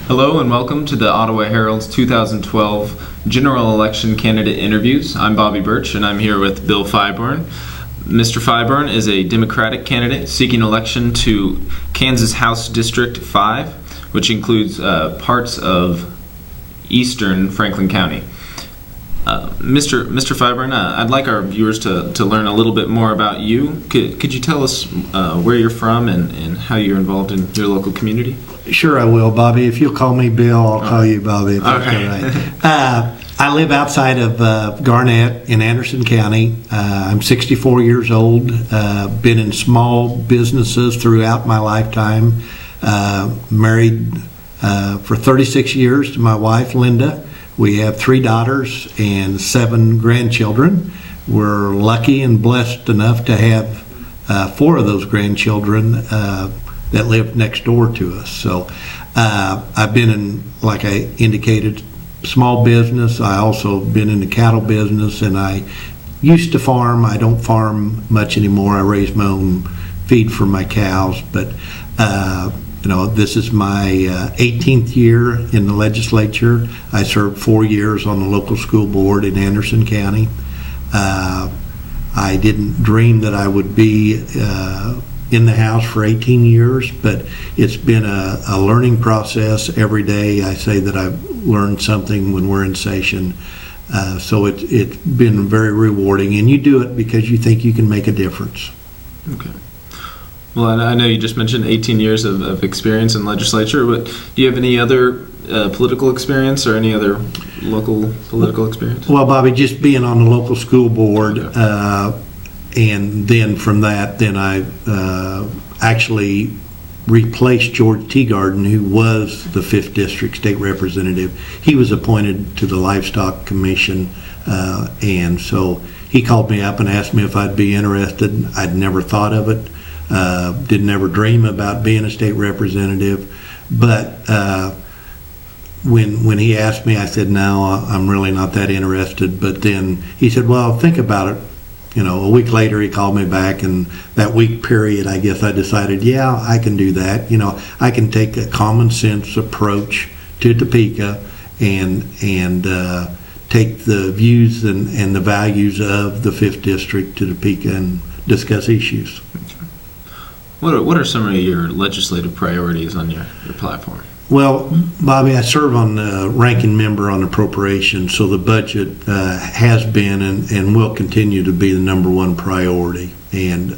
Hello and welcome to the Ottawa Herald's 2012 General Election Candidate Interviews. I'm Bobby Burch and I'm here with Bill Feuerborn. Mr. Feuerborn is a Democratic candidate seeking election to Kansas House District 5, which includes parts of eastern Franklin County. Mr. Feuerborn, I'd like our viewers to learn a little bit more about you. Could you tell us where you're from and how you're involved in your local community? Sure, I will, Bobby. If you'll call me Bill, I'll call you Bobby. If that's all right. I live outside of Garnett in Anderson County. I'm 64 years old. Been in small businesses throughout my lifetime. Married for 36 years to my wife, Linda. We have 3 daughters and 7 grandchildren. We're lucky and blessed enough to have 4 of those grandchildren that live next door to us. So I've been in, like I indicated, small business. I also been in the cattle business, and I used to farm. I don't farm much anymore. I raise my own feed for my cows, but this is my 18th year in the legislature. I served 4 years on the local school board in Anderson County. I didn't dream that I would be in the House for 18 years, but it's been a learning process every day. I say that I've learned something when we're in session. So it's been very rewarding, and you do it because you think you can make a difference. Okay. Well, I know you just mentioned 18 years of experience in legislature, but do you have any other political experience or any other local political experience? Well, Bobby, just being on the local school board, and then from that, I actually replaced George Teagarden, who was the 5th District State Representative. He was appointed to the Livestock Commission, and so he called me up and asked me if I'd be interested. I'd never thought of it. Didn't ever dream about being a state representative, but when he asked me, I said, no, I'm really not that interested. But then he said, well, think about it. A week later he called me back, and that week period, I guess I decided, yeah, I can do that. I can take a common sense approach to Topeka and take the views and the values of the 5th District to Topeka and discuss issues. What are some of your legislative priorities on your platform? Well, Bobby, I serve on the ranking member on appropriations, so the budget has been and will continue to be the number one priority. And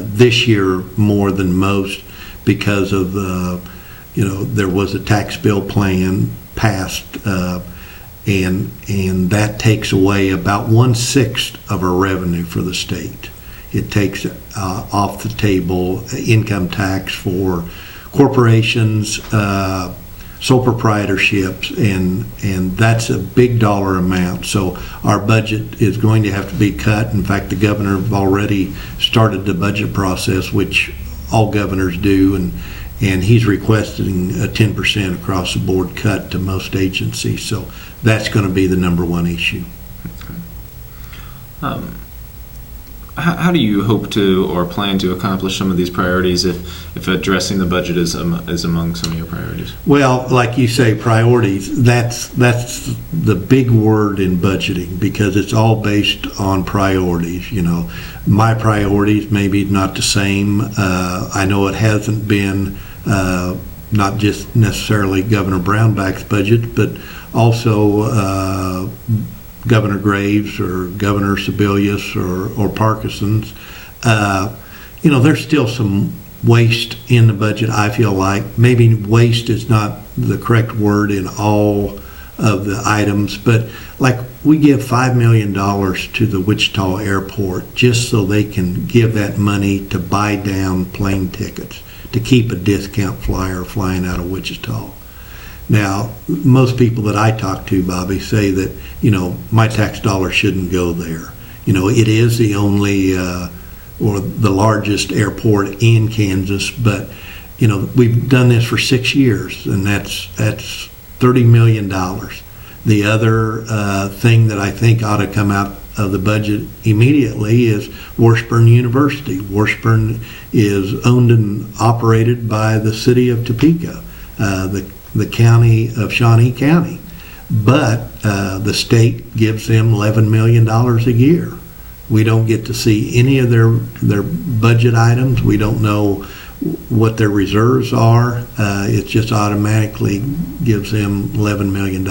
this year, more than most, because of there was a tax bill plan passed, and that takes away about 1/6 of our revenue for the state. It takes off the table income tax for corporations, sole proprietorships, and that's a big dollar amount. So our budget is going to have to be cut. In fact, the governor have already started the budget process, which all governors do, and he's requesting a 10% across the board cut to most agencies. So that's going to be the number one issue. Okay. How do you hope to or plan to accomplish some of these priorities if addressing the budget is among some of your priorities? Well, like you say, priorities, that's the big word in budgeting, because it's all based on priorities. My priorities maybe not the same. I know it hasn't been not just necessarily Governor Brownback's budget, but also Governor Graves or Governor Sebelius or Parkinson's. There's still some waste in the budget, I feel like. Maybe waste is not the correct word in all of the items, but like we give $5 million to the Wichita Airport just so they can give that money to buy down plane tickets, to keep a discount flyer flying out of Wichita. Now, most people that I talk to, Bobby, say that, my tax dollar shouldn't go there. It is the only or the largest airport in Kansas, but, we've done this for 6 years, and that's $30 million. The other thing that I think ought to come out of the budget immediately is Washburn University. Washburn is owned and operated by the city of Topeka. The the county of Shawnee County. But the state gives them $11 million a year. We don't get to see any of their budget items. We don't know what their reserves are. It just automatically gives them $11 million.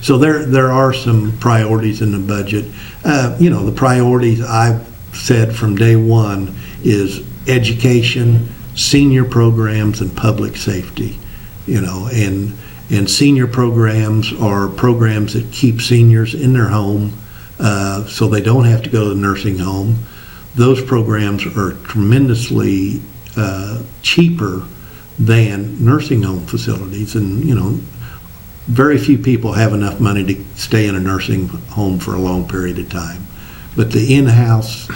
So there are some priorities in the budget. The priorities I've said from day one is education, senior programs, and public safety. And senior programs are programs that keep seniors in their home so they don't have to go to the nursing home. Those programs are tremendously cheaper than nursing home facilities, and very few people have enough money to stay in a nursing home for a long period of time. But the in-house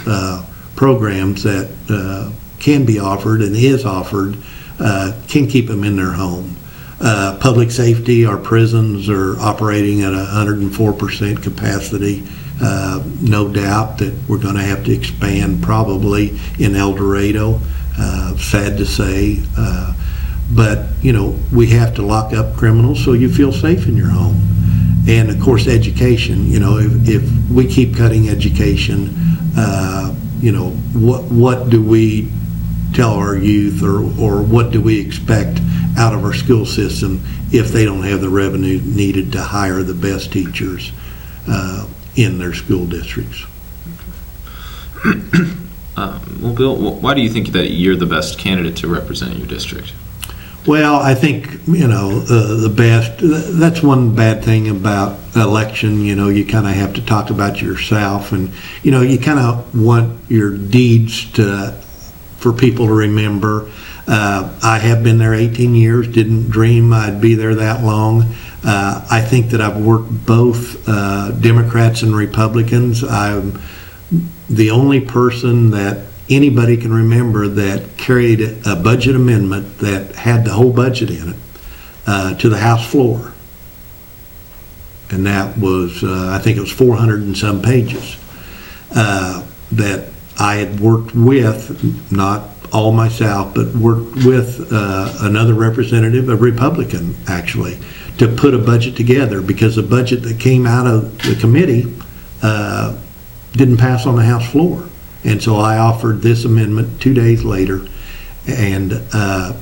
programs that can be offered and is offered can keep them in their home. Public safety, our prisons are operating at 104% capacity. No doubt that we're going to have to expand probably in El Dorado. Sad to say. But, we have to lock up criminals so you feel safe in your home. And, of course, education. If we keep cutting education, what do we tell our youth or what do we expect out of our school system if they don't have the revenue needed to hire the best teachers in their school districts? Well, Bill, why do you think that you're the best candidate to represent your district? Well, I think, the best, that's one bad thing about election, you kind of have to talk about yourself, and, you kind of want your deeds for people to remember. I have been there 18 years, didn't dream I'd be there that long. I think that I've worked both Democrats and Republicans. I'm the only person that anybody can remember that carried a budget amendment that had the whole budget in it to the House floor. And that was, I think it was 400 and some pages that I had worked with, not all myself, but worked with another representative, a Republican actually, to put a budget together, because the budget that came out of the committee didn't pass on the House floor. And so I offered this amendment 2 days later, and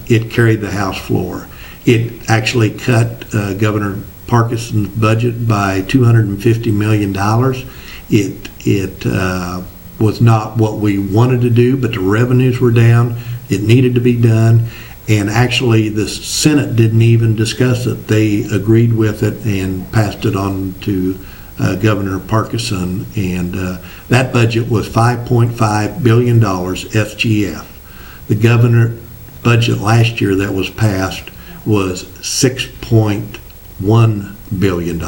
it carried the House floor. It actually cut Governor Parkinson's budget by $250 million. It was not what we wanted to do, but the revenues were down. It needed to be done. And actually, the Senate didn't even discuss it. They agreed with it and passed it on to Governor Parkinson. And that budget was $5.5 billion SGF. The governor budget last year that was passed was $6.1 billion.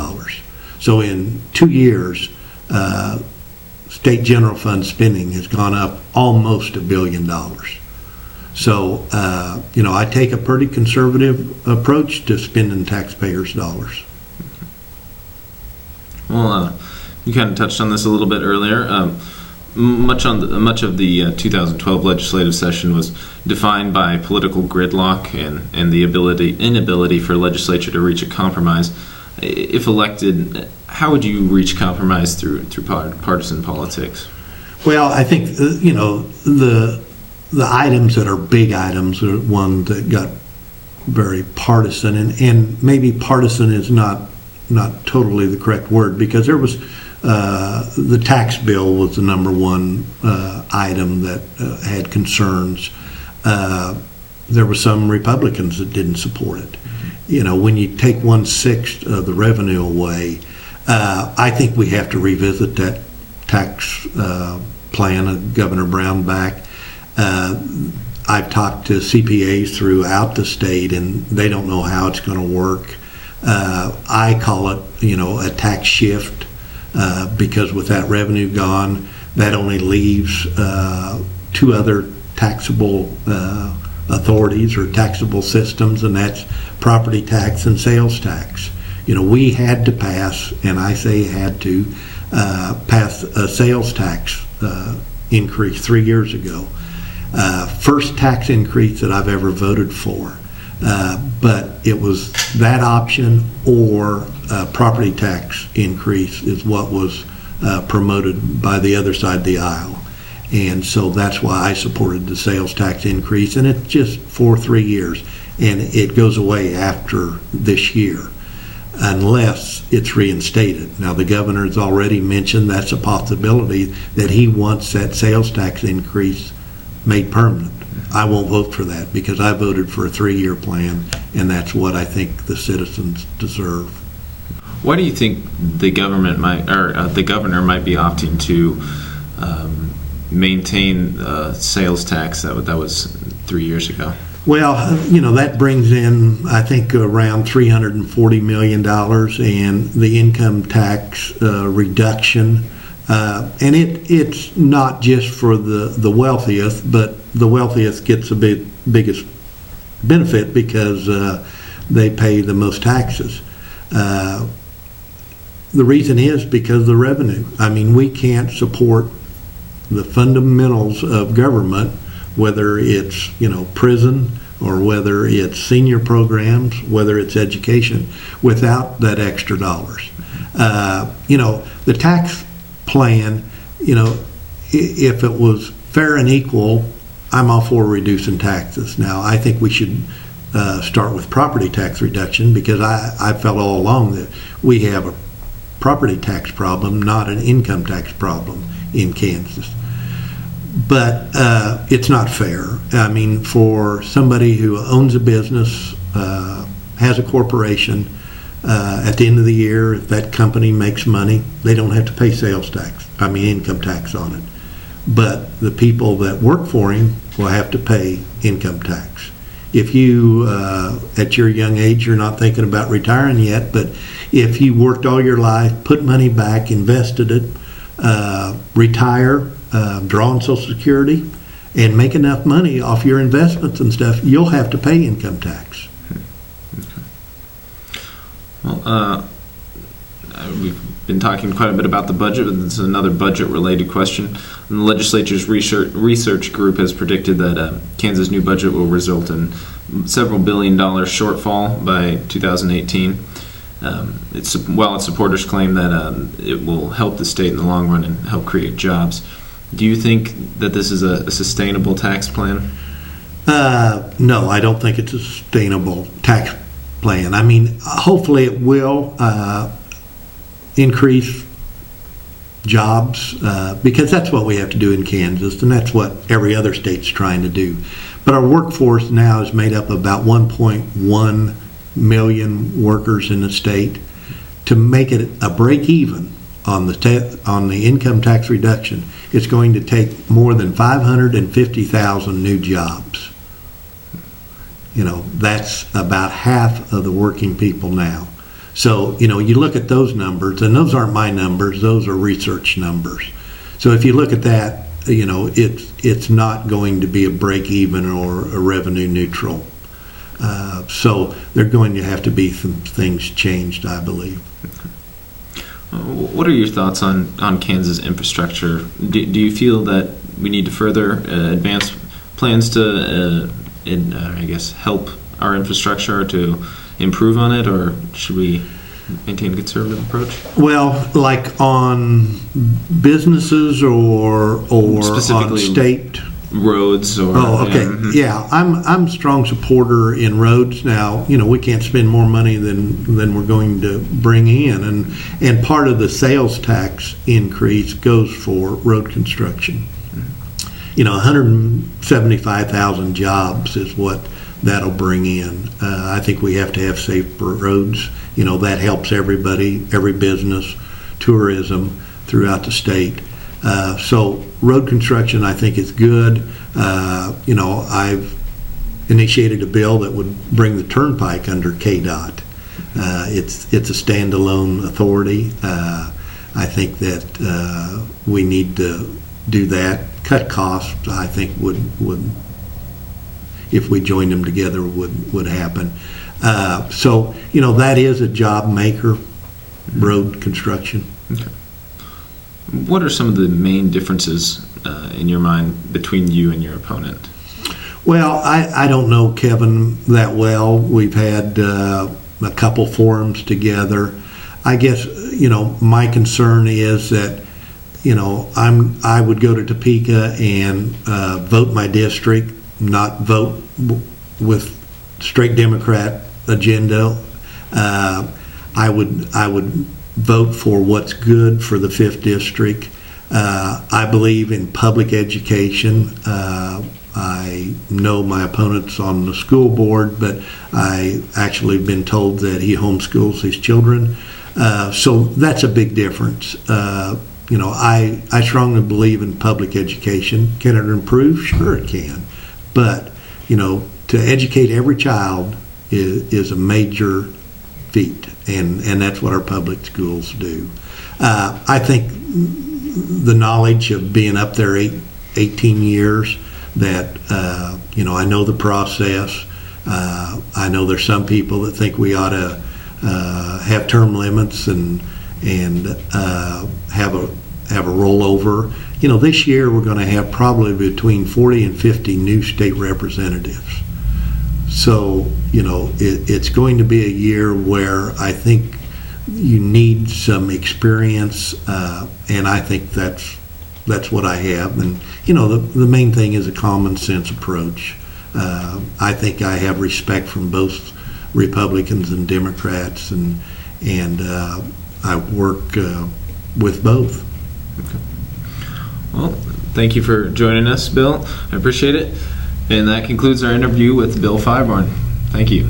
So in 2 years, state general fund spending has gone up almost $1 billion. So, I take a pretty conservative approach to spending taxpayers' dollars. Well, you kind of touched on this a little bit earlier. Much of the 2012 legislative session was defined by political gridlock and the inability for legislature to reach a compromise. If elected, how would you reach compromise through partisan politics? Well, I think the items that are big items are one that got very partisan, and maybe partisan is not totally the correct word, because there was the tax bill was the number one item that had concerns. There were some Republicans that didn't support it. When you take 1/6 of the revenue away, I think we have to revisit that tax plan of Governor Brownback. I've talked to CPAs throughout the state, and they don't know how it's going to work. I call it, a tax shift, because with that revenue gone, that only leaves two other taxable authorities or taxable systems, and that's property tax and sales tax. We had to pass, and I say had to, pass a sales tax increase 3 years ago. First tax increase that I've ever voted for. But it was that option or property tax increase is what was promoted by the other side of the aisle. And so that's why I supported the sales tax increase, and it's just for 3 years, and it goes away after this year unless it's reinstated. Now, the governor has already mentioned that's a possibility, that he wants that sales tax increase made permanent. I won't vote for that because I voted for a 3-year plan, and that's what I think the citizens deserve. Why do you think the government might, or the governor might be opting to maintain sales tax that was 3 years ago? Well, that brings in, I think, around $340 million, and the income tax reduction. And it's not just for the wealthiest, but the wealthiest gets the biggest benefit because they pay the most taxes. The reason is because of the revenue. I mean, we can't support the fundamentals of government, whether it's prison or whether it's senior programs, whether it's education, without that extra dollars. The tax plan, if it was fair and equal, I'm all for reducing taxes. Now, I think we should start with property tax reduction because I felt all along that we have a property tax problem, not an income tax problem in Kansas. But it's not fair. I mean, for somebody who owns a business, has a corporation, at the end of the year, if that company makes money, they don't have to pay income tax on it. But the people that work for him will have to pay income tax. If you, at your young age, you're not thinking about retiring yet, but if you worked all your life, put money back, invested it, retire, draw on Social Security, and make enough money off your investments and stuff, you'll have to pay income tax. Okay. Well, we've been talking quite a bit about the budget, but this is another budget-related question. And the legislature's research group has predicted that Kansas' new budget will result in several billion-dollar shortfall by 2018. While its supporters claim that it will help the state in the long run and help create jobs. Do you think that this is a sustainable tax plan? No, I don't think it's a sustainable tax plan. I mean, hopefully it will increase jobs because that's what we have to do in Kansas, and that's what every other state's trying to do. But our workforce now is made up of about 1.1 million workers in the state. To make it a break even on the income tax reduction, it's going to take more than 550,000 new jobs. That's about half of the working people now. So, you look at those numbers, and those aren't my numbers, those are research numbers. So if you look at that, it's not going to be a break even or a revenue neutral. So there are going to have to be some things changed, I believe. What are your thoughts on Kansas infrastructure? Do you feel that we need to further advance plans to, help our infrastructure to improve on it, or should we maintain a conservative approach? Well, like on businesses or on state roads or okay. Yeah, I'm a strong supporter in roads. Now, we can't spend more money than we're going to bring in, and part of the sales tax increase goes for road construction. 175,000 jobs is what that'll bring in. I think we have to have safer roads. That helps everybody, every business, tourism throughout the state. So road construction, I think, is good. I've initiated a bill that would bring the turnpike under KDOT. It's a standalone authority. I think that we need to do that. Cut costs, I think, would if we joined them together, would happen. So that is a job maker, road construction. Okay. What are some of the main differences in your mind between you and your opponent? Well, I don't know Kevin that well. We've had a couple forums together. I guess, my concern is that, I would go to Topeka and vote my district, not vote with straight Democrat agenda. I would vote for what's good for the 5th District. I believe in public education. I know my opponent's on the school board, but I actually have been told that he homeschools his children. So that's a big difference. I strongly believe in public education. Can it improve? Sure it can. But, to educate every child is a major feat, and that's what our public schools do. I think the knowledge of being up there 18 years, that, I know the process. I know there's some people that think we ought to have term limits and have a rollover. This year we're going to have probably between 40 and 50 new state representatives. So, it's going to be a year where I think you need some experience, and I think that's what I have. And, the main thing is a common sense approach. I think I have respect from both Republicans and Democrats, and I work with both. Okay. Well, thank you for joining us, Bill. I appreciate it. And that concludes our interview with Bill Feuerborn. Thank you.